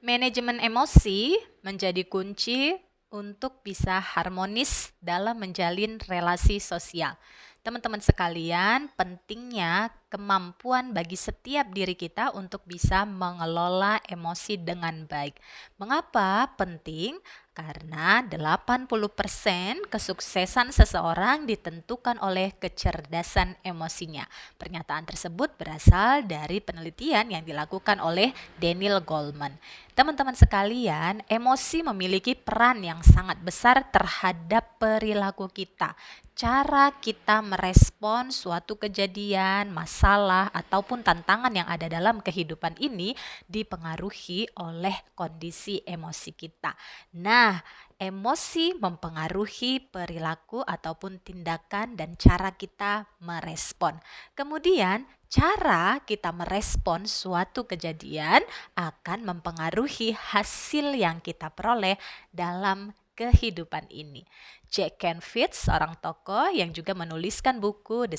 Manajemen emosi menjadi kunci untuk bisa harmonis dalam menjalin relasi sosial. Teman-teman sekalian, pentingnya kemampuan bagi setiap diri kita untuk bisa mengelola emosi dengan baik. Mengapa penting? Karena 80% kesuksesan seseorang ditentukan oleh kecerdasan emosinya. Pernyataan tersebut berasal dari penelitian yang dilakukan oleh Daniel Goleman. Teman-teman sekalian, emosi memiliki peran yang sangat besar terhadap perilaku kita. Cara kita merespon suatu kejadian, masalah, ataupun tantangan yang ada dalam kehidupan ini dipengaruhi oleh kondisi emosi kita. Nah, emosi mempengaruhi perilaku ataupun tindakan dan cara kita merespon. Kemudian, cara kita merespon suatu kejadian akan mempengaruhi hasil yang kita peroleh dalam kehidupan ini. Jack Canfield, seorang tokoh yang juga menuliskan buku The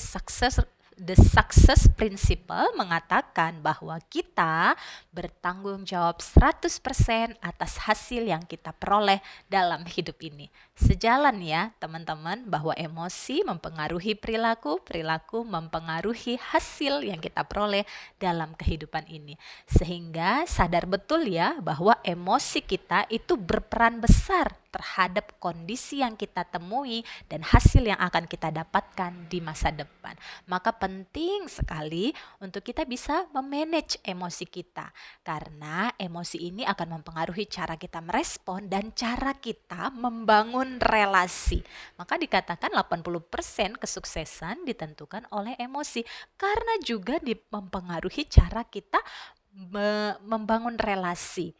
Success Principle, mengatakan bahwa kita bertanggung jawab 100% atas hasil yang kita peroleh dalam hidup ini. Sejalan ya teman-teman, bahwa emosi mempengaruhi perilaku, perilaku mempengaruhi hasil yang kita peroleh dalam kehidupan ini. Sehingga sadar betul ya bahwa emosi kita itu berperan besar terhadap kondisi yang kita temui dan hasil yang akan kita dapatkan di masa depan. Maka penting sekali untuk kita bisa memanage emosi kita, karena emosi ini akan mempengaruhi cara kita merespon dan cara kita membangun relasi. Maka dikatakan 80% kesuksesan ditentukan oleh emosi, karena juga mempengaruhi cara kita membangun relasi.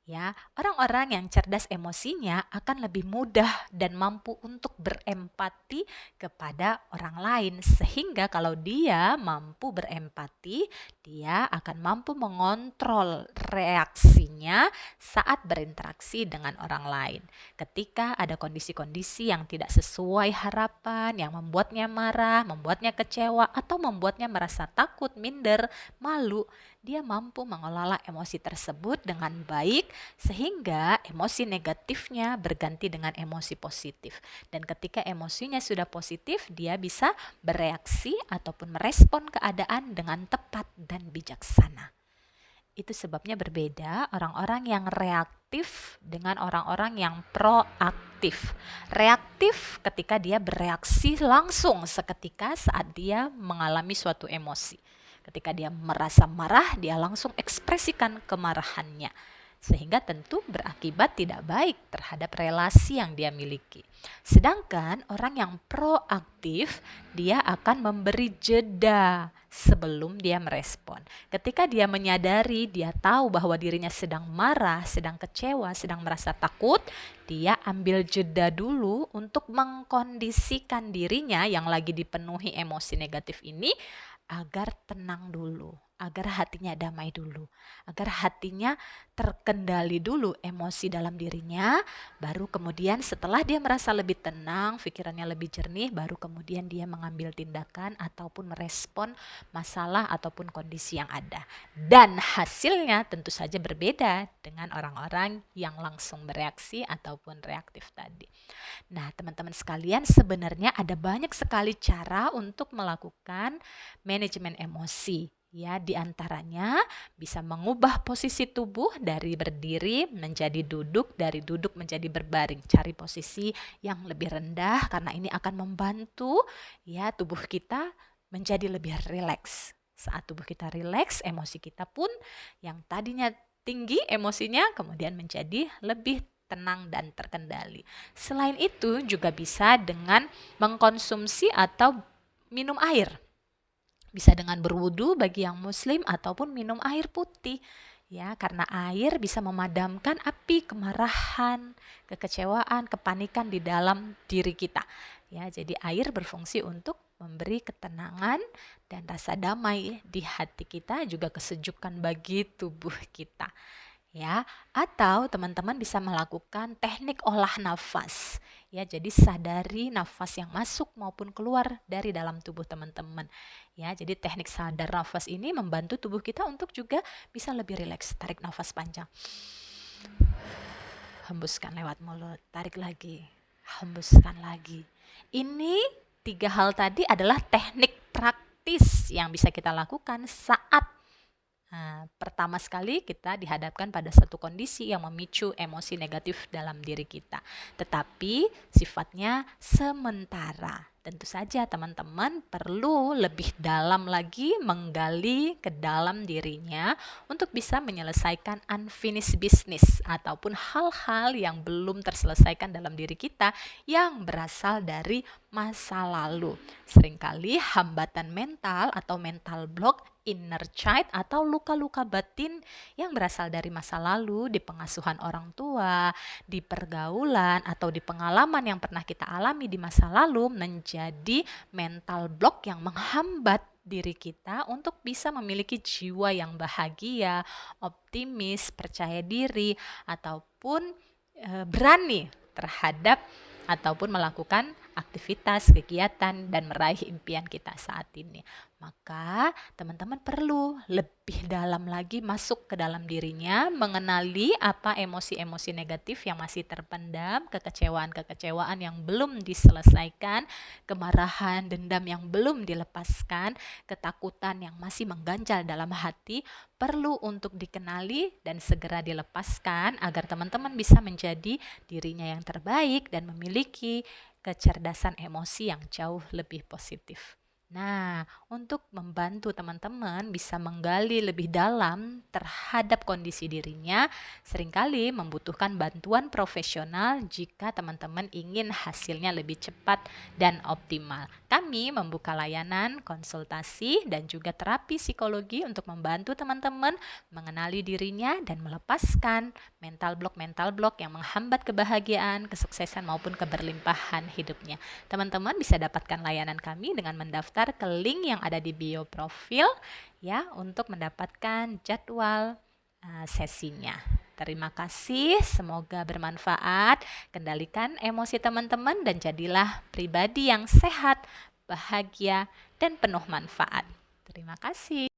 Ya, orang-orang yang cerdas emosinya akan lebih mudah dan mampu untuk berempati kepada orang lain, sehingga kalau dia mampu berempati, dia akan mampu mengontrol reaksinya saat berinteraksi dengan orang lain. Ketika ada kondisi-kondisi yang tidak sesuai harapan, yang membuatnya marah, membuatnya kecewa, atau membuatnya merasa takut, minder, malu, dia mampu mengelola emosi tersebut dengan baik sehingga emosi negatifnya berganti dengan emosi positif. Dan ketika emosinya sudah positif, dia bisa bereaksi ataupun merespon keadaan dengan tepat dan bijaksana. Itu sebabnya berbeda orang-orang yang reaktif dengan orang-orang yang proaktif. Reaktif ketika dia bereaksi langsung seketika saat dia mengalami suatu emosi. Ketika dia merasa marah, dia langsung ekspresikan kemarahannya. Sehingga tentu berakibat tidak baik terhadap relasi yang dia miliki. Sedangkan orang yang proaktif, dia akan memberi jeda sebelum dia merespon. Ketika dia menyadari, dia tahu bahwa dirinya sedang marah, sedang kecewa, sedang merasa takut, dia ambil jeda dulu untuk mengkondisikan dirinya yang lagi dipenuhi emosi negatif ini agar tenang dulu, agar hatinya damai dulu, agar hatinya terkendali dulu emosi dalam dirinya, baru kemudian setelah dia merasa lebih tenang, pikirannya lebih jernih, baru kemudian dia mengambil tindakan ataupun merespon masalah ataupun kondisi yang ada. Dan hasilnya tentu saja berbeda dengan orang-orang yang langsung bereaksi ataupun reaktif tadi. Nah, teman-teman sekalian, sebenarnya ada banyak sekali cara untuk melakukan manajemen emosi. Ya, diantaranya bisa mengubah posisi tubuh dari berdiri menjadi duduk, dari duduk menjadi berbaring. Cari posisi yang lebih rendah karena ini akan membantu ya tubuh kita menjadi lebih rileks. Saat tubuh kita rileks, emosi kita pun yang tadinya tinggi emosinya kemudian menjadi lebih tenang dan terkendali. Selain itu juga bisa dengan mengkonsumsi atau minum air. Bisa dengan berwudu bagi yang muslim ataupun minum air putih. Ya, karena air bisa memadamkan api kemarahan, kekecewaan, kepanikan di dalam diri kita. Ya, jadi air berfungsi untuk memberi ketenangan dan rasa damai di hati kita, juga kesejukan bagi tubuh kita. Ya, atau teman-teman bisa melakukan teknik olah nafas. Ya, jadi sadari nafas yang masuk maupun keluar dari dalam tubuh teman-teman. Ya, jadi teknik sadar nafas ini membantu tubuh kita untuk juga bisa lebih rileks. Tarik nafas panjang. Hembuskan lewat mulut, tarik lagi, hembuskan lagi. Ini 3 hal tadi adalah teknik praktis yang bisa kita lakukan saat pertama sekali kita dihadapkan pada satu kondisi yang memicu emosi negatif dalam diri kita. Tetapi sifatnya sementara. Tentu saja teman-teman perlu lebih dalam lagi menggali ke dalam dirinya untuk bisa menyelesaikan unfinished business ataupun hal-hal yang belum terselesaikan dalam diri kita yang berasal dari masa lalu. Seringkali hambatan mental atau mental block, inner child atau luka-luka batin yang berasal dari masa lalu, di pengasuhan orang tua, di pergaulan atau di pengalaman yang pernah kita alami di masa lalu menjadi mental block yang menghambat diri kita untuk bisa memiliki jiwa yang bahagia, optimis, percaya diri, ataupun berani terhadap ataupun melakukan aktivitas, kegiatan, dan meraih impian kita saat ini. Maka teman-teman perlu lebih dalam lagi masuk ke dalam dirinya, mengenali apa emosi-emosi negatif yang masih terpendam, kekecewaan-kekecewaan yang belum diselesaikan, kemarahan, dendam yang belum dilepaskan, ketakutan yang masih mengganjal dalam hati, perlu untuk dikenali dan segera dilepaskan agar teman-teman bisa menjadi dirinya yang terbaik dan memiliki kecerdasan emosi yang jauh lebih positif. Nah, untuk membantu teman-teman bisa menggali lebih dalam terhadap kondisi dirinya, seringkali membutuhkan bantuan profesional jika teman-teman ingin hasilnya lebih cepat dan optimal. Kami membuka layanan konsultasi dan juga terapi psikologi untuk membantu teman-teman mengenali dirinya dan melepaskan mental block yang menghambat kebahagiaan, kesuksesan maupun keberlimpahan hidupnya. Teman-teman bisa dapatkan layanan kami dengan mendaftar ke link yang ada di bio profil ya untuk mendapatkan jadwal sesinya. Terima kasih, semoga bermanfaat. Kendalikan emosi teman-teman dan jadilah pribadi yang sehat, bahagia, dan penuh manfaat. Terima kasih.